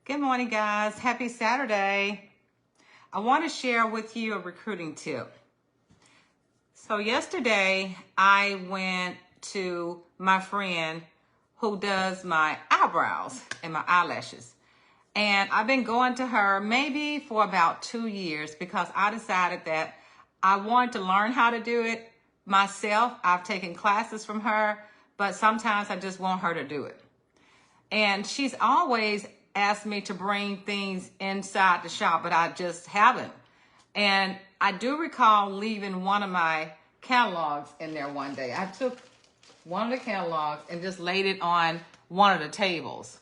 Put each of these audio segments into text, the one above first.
Good morning, guys. Happy Saturday. I want to share with you a recruiting tip. So yesterday, I went to my friend who does my eyebrows and my eyelashes. And I've been going to her maybe for about 2 years because I decided that I wanted to learn how to do it myself. I've taken classes from her, but sometimes I just want her to do it. And she's always asked me to bring things inside the shop, but I just haven't. And I do recall leaving one of my catalogs in there one day. I took one of the catalogs and just laid it on one of the tables.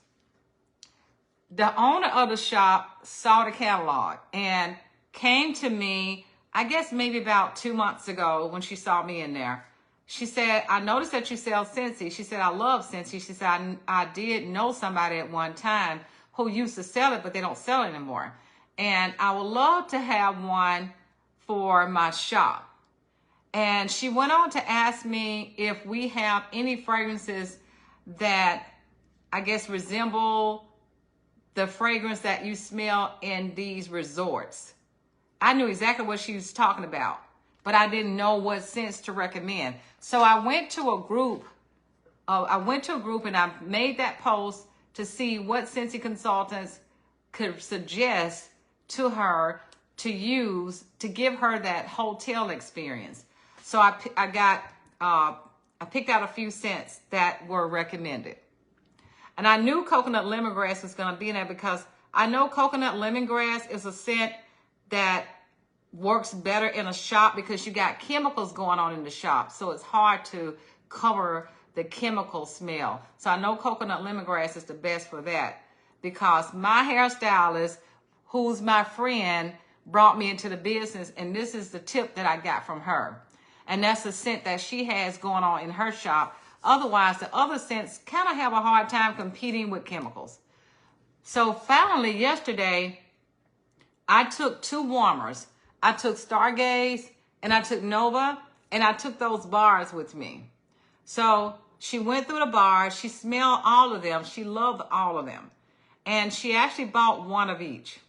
The owner of the shop saw the catalog and came to me, I guess maybe about 2 months ago when she saw me in there. She said, I noticed that you sell Scentsy. She said, I love Scentsy. She said, I did know somebody at one time who used to sell it, but they don't sell it anymore. And I would love to have one for my shop. And she went on to ask me if we have any fragrances that I guess resemble the fragrance that you smell in these resorts. I knew exactly what she was talking about, but I didn't know what scents to recommend. So I went to a group and I made that post to see what Scentsy consultants could suggest to her to use to give her that hotel experience. So I picked out a few scents that were recommended. And I knew coconut lemongrass was going to be in there because I know coconut lemongrass is a scent that works better in a shop because you got chemicals going on in the shop. So it's hard to cover the chemical smell. So I know coconut lemongrass is the best for that because my hairstylist, who's my friend, brought me into the business, and this is the tip that I got from her. And that's the scent that she has going on in her shop. Otherwise, the other scents kind of have a hard time competing with chemicals. So finally, yesterday, I took 2 warmers. I took Stargaze and I took Nova, and I took those bars with me. So she went through the bars. She smelled all of them. She loved all of them. And she actually bought one of each.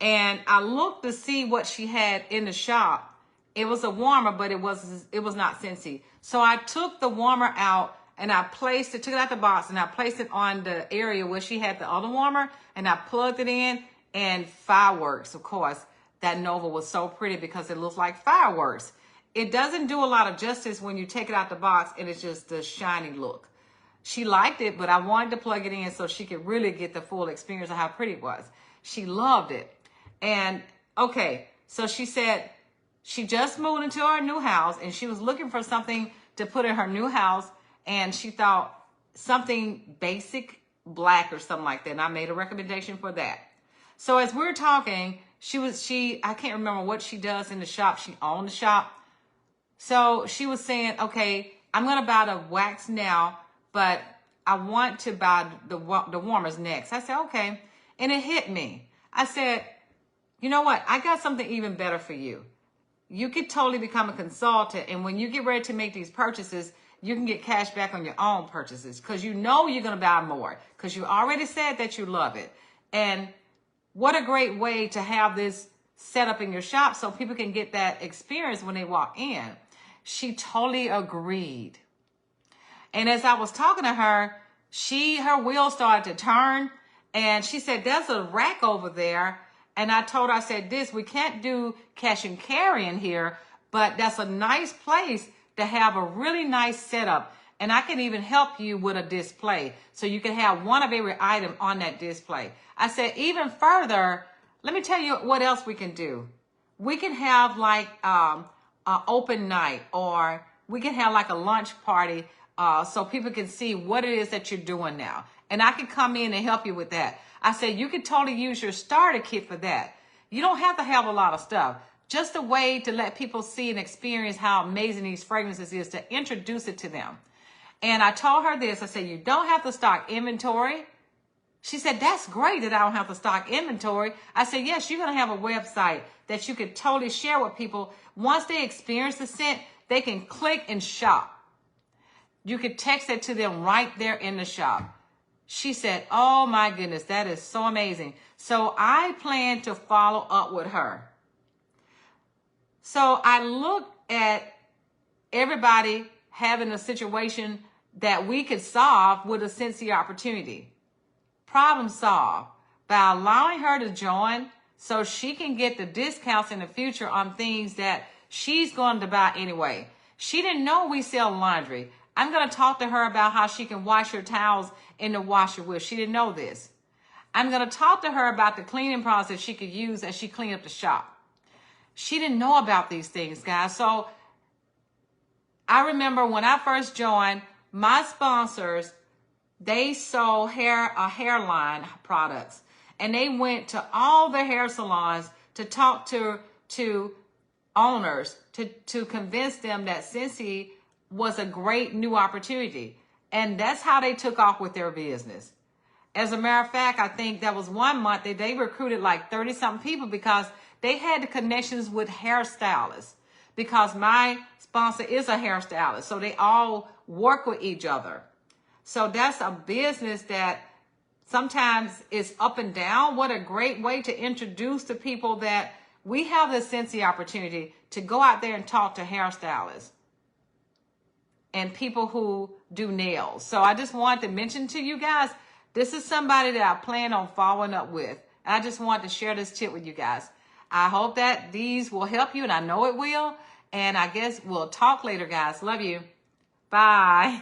And I looked to see what she had in the shop. It was a warmer, but it was not Scentsy. So I took the warmer out and I took it out the box and I placed it on the area where she had the other warmer, and I plugged it in, and fireworks, of course. That Nova was so pretty because it looks like fireworks. It doesn't do a lot of justice when you take it out the box and it's just the shiny look. She liked it, but I wanted to plug it in so she could really get the full experience of how pretty it was. She loved it. And okay, so she said she just moved into her new house and she was looking for something to put in her new house, and she thought something basic black or something like that. And I made a recommendation for that. So as we're talking, I can't remember what she does in the shop. She owned the shop. So she was saying, okay, I'm going to buy the wax now, but I want to buy the warmers next. I said, okay. And it hit me. I said, you know what? I got something even better for you. You could totally become a consultant. And when you get ready to make these purchases, you can get cash back on your own purchases because you know you're going to buy more because you already said that you love it. And what a great way to have this set up in your shop so people can get that experience when they walk in. She totally agreed. And as I was talking to her, her wheels started to turn, and she said, there's a rack over there. And I told her, I said, we can't do cash and carry in here, but that's a nice place to have a really nice setup. And I can even help you with a display. So you can have one of every item on that display. I said, even further, let me tell you what else we can do. We can have like an open night, or we can have like a lunch party so people can see what it is that you're doing now. And I can come in and help you with that. I said, you could totally use your starter kit for that. You don't have to have a lot of stuff. Just a way to let people see and experience how amazing these fragrances is, to introduce it to them. And I told her this. I said, you don't have to stock inventory. She said, that's great that I don't have to stock inventory. I said, yes, you're going to have a website that you could totally share with people. Once they experience the scent, they can click and shop. You could text it to them right there in the shop. She said, oh my goodness, that is so amazing. So I plan to follow up with her. So I looked at everybody having a situation that we could solve with a sincere opportunity. Problem solved by allowing her to join so she can get the discounts in the future on things that she's going to buy anyway. She didn't know we sell laundry. I'm going to talk to her about how she can wash her towels in the washer with. She didn't know this. I'm going to talk to her about the cleaning products that she could use as she cleaned up the shop. She didn't know about these things, guys. So I remember when I first joined, my sponsors, they sold hairline products. And they went to all the hair salons to talk to owners to convince them that Scentsy was a great new opportunity. And that's how they took off with their business. As a matter of fact, I think that was 1 month that they recruited like 30-something people because they had the connections with hairstylists. Because my sponsor is a hairstylist, so they all work with each other. So that's a business that sometimes is up and down. What a great way to introduce to people that we have this Scentsy opportunity to go out there and talk to hairstylists and people who do nails. So I just wanted to mention to you guys, this is somebody that I plan on following up with. And I just wanted to share this tip with you guys. I hope that these will help you, and I know it will. And I guess we'll talk later, guys. Love you. Bye.